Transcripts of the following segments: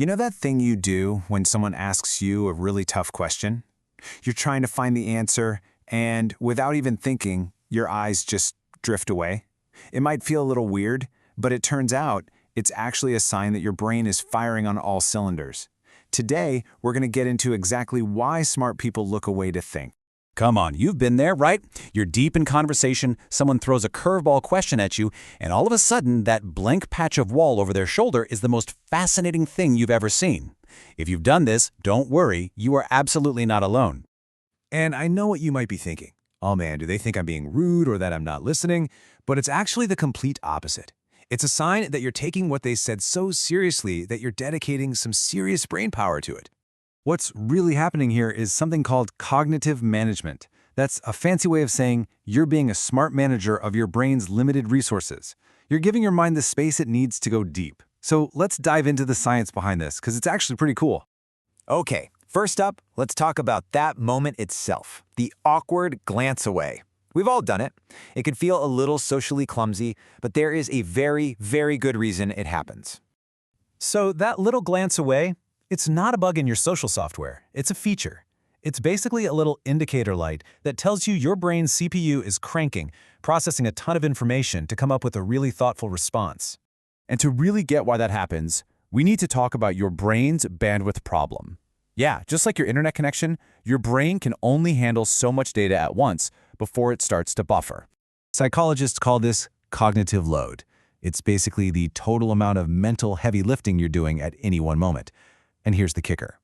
You know that thing you do when someone asks you a really tough question? You're trying to find the answer, and without even thinking, your eyes just drift away. It might feel a little weird, but it turns out it's actually a sign that your brain is firing on all cylinders. Today, we're going to get into exactly why smart people look away to think. Come on, you've been there, right? You're deep in conversation, someone throws a curveball question at you, and all of a sudden, that blank patch of wall over their shoulder is the most fascinating thing you've ever seen. If you've done this, don't worry, you are absolutely not alone. And I know what you might be thinking. Oh man, do they think I'm being rude or that I'm not listening? But it's actually the complete opposite. It's a sign that you're taking what they said so seriously that you're dedicating some serious brain power to it. What's really happening here is something called cognitive management. That's a fancy way of saying you're being a smart manager of your brain's limited resources. You're giving your mind the space it needs to go deep. So let's dive into the science behind this, because it's actually pretty cool. Okay, first up, let's talk about that moment itself, the awkward glance away. We've all done it. It can feel a little socially clumsy, but there is a very, very good reason it happens. So that little glance away, it's not a bug in your social software, it's a feature. It's basically a little indicator light that tells you your brain's CPU is cranking, processing a ton of information to come up with a really thoughtful response. And to really get why that happens, we need to talk about your brain's bandwidth problem. Yeah, just like your internet connection, your brain can only handle so much data at once before it starts to buffer. Psychologists call this cognitive load. It's basically the total amount of mental heavy lifting you're doing at any one moment. And here's the kicker.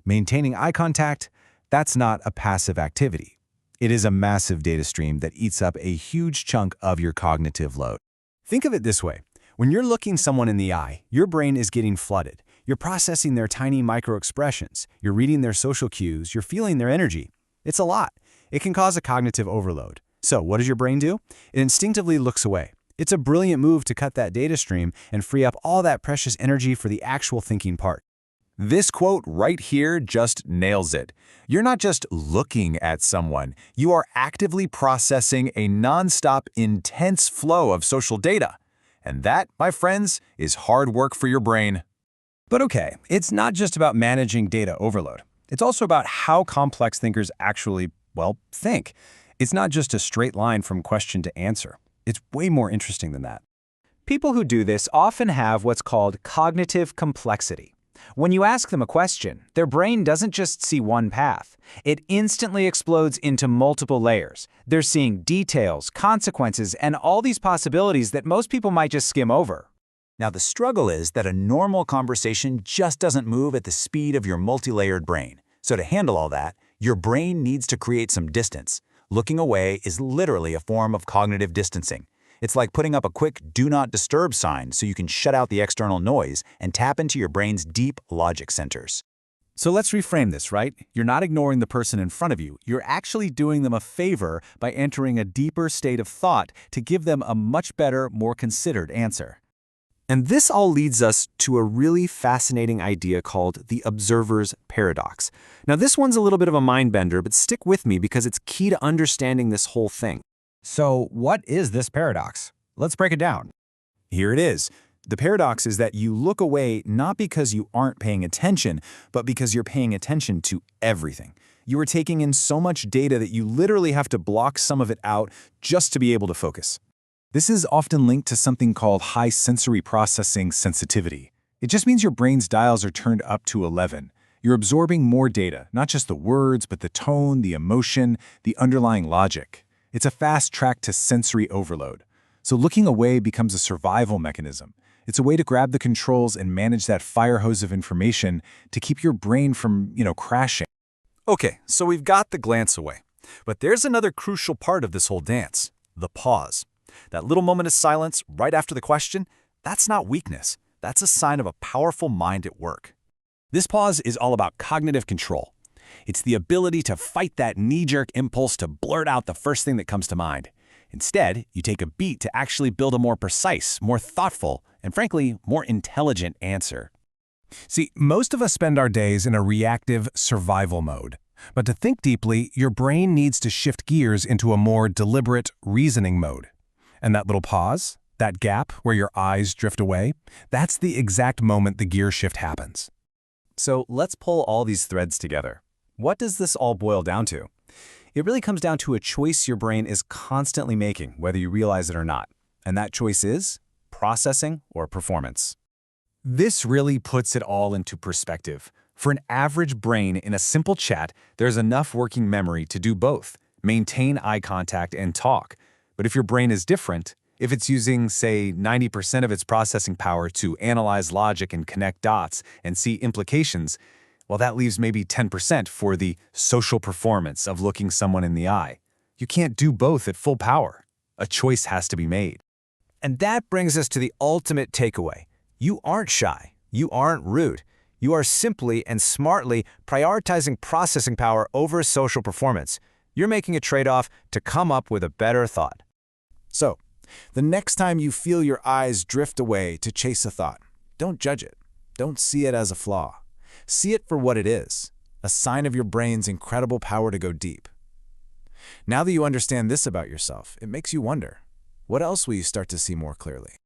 Maintaining eye contact, that's not a passive activity. It is a massive data stream that eats up a huge chunk of your cognitive load. Think of it this way. When you're looking someone in the eye, your brain is getting flooded. You're processing their tiny micro-expressions. You're reading their social cues. You're feeling their energy. It's a lot. It can cause a cognitive overload. So what does your brain do? It instinctively looks away. It's a brilliant move to cut that data stream and free up all that precious energy for the actual thinking part. This quote right here just nails it. You're not just looking at someone. You are actively processing a nonstop, intense flow of social data. And that, my friends, is hard work for your brain. But okay, it's not just about managing data overload. It's also about how complex thinkers actually, think. It's not just a straight line from question to answer. It's way more interesting than that. People who do this often have what's called cognitive complexity. When you ask them a question, their brain doesn't just see one path. It instantly explodes into multiple layers. They're seeing details, consequences, and all these possibilities that most people might just skim over. Now, the struggle is that a normal conversation just doesn't move at the speed of your multi-layered brain. So to handle all that, your brain needs to create some distance. Looking away is literally a form of cognitive distancing. It's like putting up a quick do not disturb sign so you can shut out the external noise and tap into your brain's deep logic centers. So let's reframe this, right? You're not ignoring the person in front of you. You're actually doing them a favor by entering a deeper state of thought to give them a much better, more considered answer. And this all leads us to a really fascinating idea called the observer's paradox. Now, this one's a little bit of a mind bender, but stick with me because it's key to understanding this whole thing. So what is this paradox? Let's break it down. Here it is. The paradox is that you look away not because you aren't paying attention, but because you're paying attention to everything. You are taking in so much data that you literally have to block some of it out just to be able to focus. This is often linked to something called high sensory processing sensitivity. It just means your brain's dials are turned up to 11. You're absorbing more data, not just the words, but the tone, the emotion, the underlying logic. It's a fast track to sensory overload. So looking away becomes a survival mechanism. It's a way to grab the controls and manage that fire hose of information to keep your brain from, crashing. Okay, so we've got the glance away. But there's another crucial part of this whole dance, the pause. That little moment of silence right after the question, that's not weakness. That's a sign of a powerful mind at work. This pause is all about cognitive control. It's the ability to fight that knee-jerk impulse to blurt out the first thing that comes to mind. Instead, you take a beat to actually build a more precise, more thoughtful, and frankly, more intelligent answer. See, most of us spend our days in a reactive survival mode. But to think deeply, your brain needs to shift gears into a more deliberate reasoning mode. And that little pause, that gap where your eyes drift away, that's the exact moment the gear shift happens. So let's pull all these threads together. What does this all boil down to? It really comes down to a choice your brain is constantly making, whether you realize it or not. And that choice is processing or performance. This really puts it all into perspective. For an average brain in a simple chat, there's enough working memory to do both, maintain eye contact and talk. But if your brain is different, if it's using, say, 90% of its processing power to analyze logic and connect dots and see implications, well, that leaves maybe 10% for the social performance of looking someone in the eye. You can't do both at full power. A choice has to be made. And that brings us to the ultimate takeaway. You aren't shy. You aren't rude. You are simply and smartly prioritizing processing power over social performance. You're making a trade-off to come up with a better thought. So, the next time you feel your eyes drift away to chase a thought, don't judge it. Don't see it as a flaw. See it for what it is, a sign of your brain's incredible power to go deep. Now that you understand this about yourself, it makes you wonder, what else will you start to see more clearly?